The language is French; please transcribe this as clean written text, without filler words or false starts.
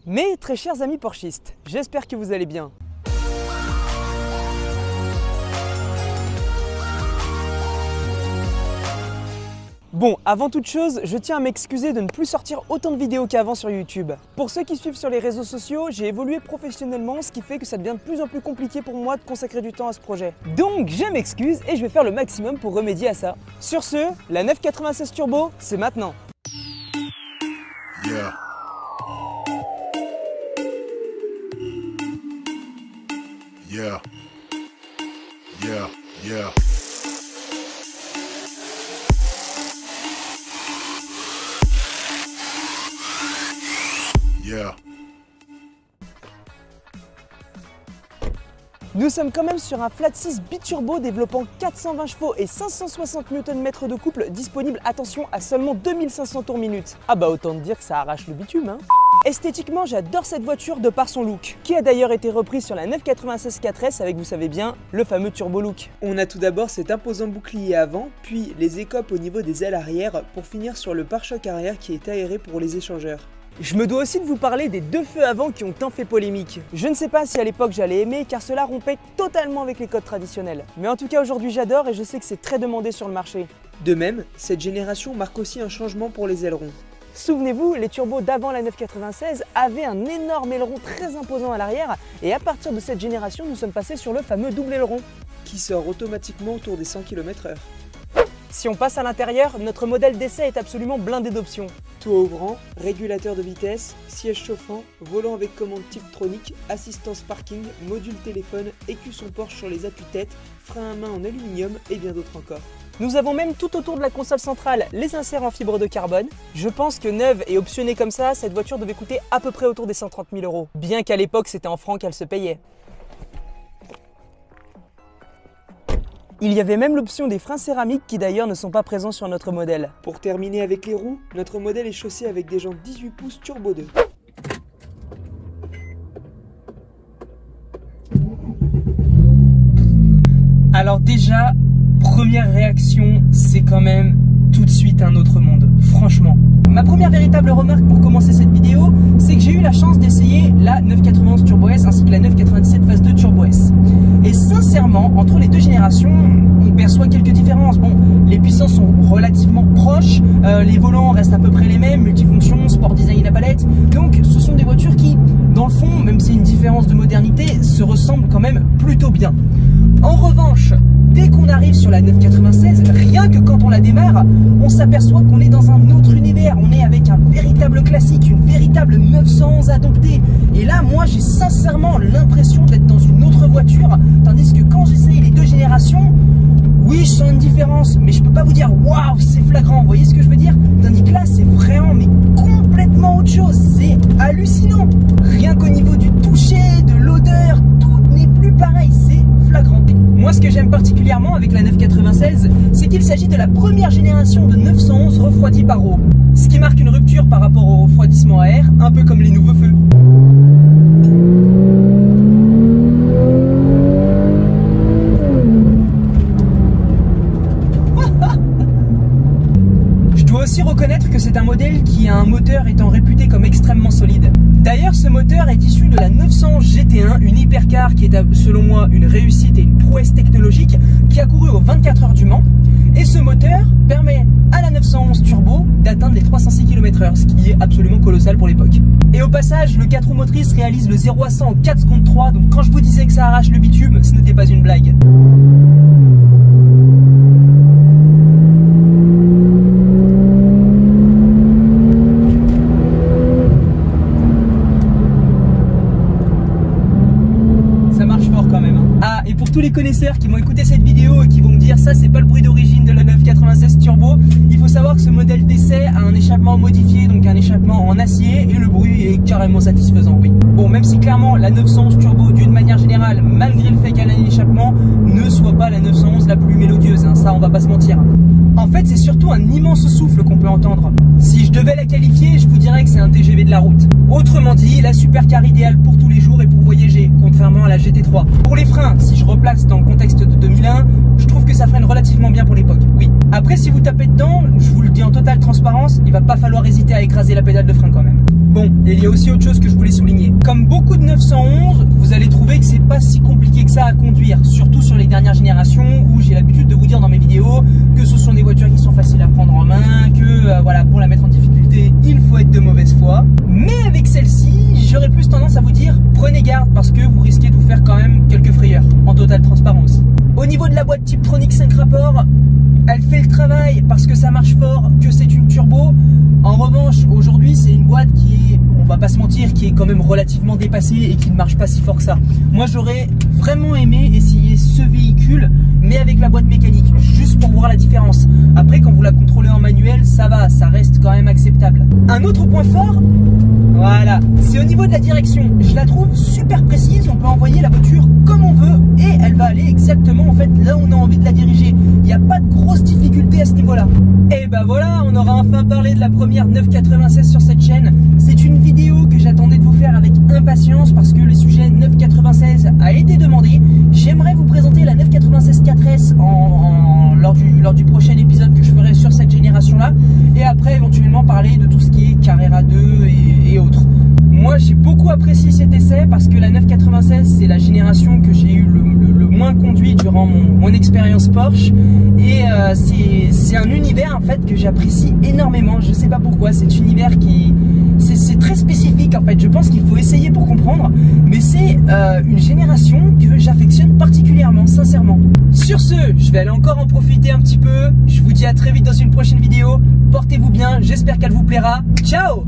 Mes très chers amis porchistes, j'espère que vous allez bien. Bon, avant toute chose, je tiens à m'excuser de ne plus sortir autant de vidéos qu'avant sur YouTube. Pour ceux qui suivent sur les réseaux sociaux, j'ai évolué professionnellement, ce qui fait que ça devient de plus en plus compliqué pour moi de consacrer du temps à ce projet. Donc je m'excuse et je vais faire le maximum pour remédier à ça. Sur ce, la 996 Turbo, c'est maintenant. Yeah. Yeah. Yeah. Yeah. Yeah. Nous sommes quand même sur un flat 6 biturbo développant 420 chevaux et 560 Nm de couple disponible, attention, à seulement 2500 tours minute. Ah bah autant te dire que ça arrache le bitume, hein. Esthétiquement, j'adore cette voiture de par son look, qui a d'ailleurs été repris sur la 996 4S avec, vous savez bien, le fameux turbo look. On a tout d'abord cet imposant bouclier avant, puis les écopes au niveau des ailes arrière, pour finir sur le pare-choc arrière qui est aéré pour les échangeurs. Je me dois aussi de vous parler des deux feux avant qui ont tant fait polémique. Je ne sais pas si à l'époque j'allais aimer car cela rompait totalement avec les codes traditionnels. Mais en tout cas aujourd'hui j'adore et je sais que c'est très demandé sur le marché. De même, cette génération marque aussi un changement pour les ailerons. Souvenez-vous, les turbos d'avant la 996 avaient un énorme aileron très imposant à l'arrière et à partir de cette génération nous sommes passés sur le fameux double aileron qui sort automatiquement autour des 100 km/h. Si on passe à l'intérieur, notre modèle d'essai est absolument blindé d'options. Toit ouvrant, régulateur de vitesse, siège chauffant, volant avec commande Tiptronic, assistance parking, module téléphone, écusson Porsche sur les appuis-têtes, frein à main en aluminium et bien d'autres encore. Nous avons même tout autour de la console centrale les inserts en fibre de carbone. Je pense que neuve et optionnée comme ça, cette voiture devait coûter à peu près autour des 130 000 €. Bien qu'à l'époque c'était en francs qu'elle se payait. Il y avait même l'option des freins céramiques qui d'ailleurs ne sont pas présents sur notre modèle. Pour terminer avec les roues, notre modèle est chaussé avec des jantes 18 pouces Turbo 2. Alors déjà, première réaction, c'est quand même tout de suite un autre monde, franchement. Ma première véritable remarque pour commencer cette vidéo, c'est que j'ai eu la chance d'essayer la 991 Turbo S ainsi que la 997 Phase 2 Turbo S. Et sincèrement, entre les deux générations, on perçoit quelques différences. Bon, les puissances sont relativement proches, les volants restent à peu près les mêmes, multifonctions, sport design à palette. Donc ce sont des voitures qui, dans le fond, même s'il y a une différence de modernité, se ressemblent quand même plutôt bien. En revanche, dès qu'on arrive sur la 996, rien que quand on la démarre, on s'aperçoit qu'on est dans un autre univers. On est avec un véritable classique, une véritable 911 adoptée. Et là, moi, j'ai sincèrement l'impression d'être dans une autre voiture. Tandis que quand j'essaye les deux générations, oui, je sens une différence, mais je peux pas vous dire waouh, c'est flagrant. Vous voyez ce que je veux dire? Tandis que là, c'est vraiment mais complètement autre chose. C'est hallucinant. Rien qu'au niveau du toucher, de l'odeur, tout n'est plus pareil. C'est flagrant. Moi, ce que j'aime particulièrement avec la 996, c'est qu'il s'agit de la première génération de 911 refroidie par eau. Ce qui marque une rupture par rapport au refroidissement à air, un peu comme les nouveaux feux. Je dois aussi reconnaître que c'est un modèle qui a un moteur étant réputé comme extrêmement solide. D'ailleurs, ce moteur est issu de la 911 GT1, une hypercar qui est selon moi une réussite et une prouesse technologique qui a couru aux 24 heures du Mans. Et ce moteur permet à la 911 Turbo d'atteindre les 306 km/h, ce qui est absolument colossal pour l'époque. Et au passage, le 4 roues motrices réalise le 0 à 100 en 4 secondes 3, donc quand je vous disais que ça arrache le bitume, ce n'était pas une blague. Tous les connaisseurs qui vont écouter cette vidéo et qui vont me dire ça c'est pas le bruit d'origine de la 996 Turbo, il faut savoir que ce modèle d'essai a un échappement modifié, donc un échappement en acier, et le bruit est carrément satisfaisant, oui. Bon, même si clairement la 911 Turbo d'une manière générale, malgré le fait qu'elle a un échappement, ne soit pas la 911 la plus mélodieuse, hein, ça on va pas se mentir. En fait c'est surtout un immense souffle qu'on peut entendre. Si je devais la qualifier, je vous dirais que c'est un TGV de la route. Autrement dit, la supercar idéale pour tous les jours et pour voyager, contrairement à la GT3. Pour les freins, si je replace dans le contexte de 2001, je trouve que ça freine relativement bien pour l'époque, oui. Après, si vous tapez dedans, je vous le dis en totale transparence, il va pas falloir hésiter à écraser la pédale de frein quand même. Bon, et il y a aussi autre chose que je voulais souligner. Comme beaucoup de 911, vous allez trouver que c'est pas si compliqué que ça à conduire, surtout sur les dernières générations où j'ai l'habitude de vous dire dans mes vidéos que ce sont des voitures qui sont faciles à prendre en main, que voilà, pour la mettre en difficulté, il faut être de mauvaise foi. Mais avec celle-ci, j'aurais plus tendance à vous dire prenez garde parce que vous risquez de vous faire quand même quelques frayeurs, en totale transparence. Au niveau de la boîte Tiptronic 5 rapports, elle fait le travail parce que ça marche fort, que c'est une turbo. En revanche, aujourd'hui, c'est une boîte qui est, on va pas se mentir, qui est quand même relativement dépassée et qui ne marche pas si fort que ça. Moi, j'aurais vraiment aimé essayer ce véhicule, mais avec la boîte mécanique, juste pour voir la différence. Après, quand vous la contrôlez en manuel, ça va, ça reste quand même acceptable. Un autre point fort, voilà, c'est au niveau de la direction. Je la trouve super précise, on peut envoyer la voiture comme on veut et elle va aller exactement en fait là où on a envie de la diriger. Il n'y a pas de grosses difficultés à ce niveau-là. Et ben voilà, on aura enfin parlé de la première 996 sur cette chaîne. C'est une vidéo que j'attendais de vous faire avec impatience parce que le sujet 996 a été demandé. J'aimerais vous présenter la 996 4S lors du prochain épisode que je ferai sur cette génération-là. Et après, éventuellement, parler de tout ce qui est Carrera 2 et autres. Moi, j'ai beaucoup apprécié cet essai parce que la 996, c'est la génération que j'ai eu le moins conduit durant mon expérience Porsche. Et c'est un univers en fait que j'apprécie énormément. Je sais pas pourquoi, cet univers qui... C'est très spécifique en fait, je pense qu'il faut essayer pour comprendre. Mais c'est une génération que j'affectionne particulièrement, sincèrement. Sur ce, je vais aller encore en profiter un petit peu. Je vous dis à très vite dans une prochaine vidéo. Portez-vous bien, j'espère qu'elle vous plaira. Ciao!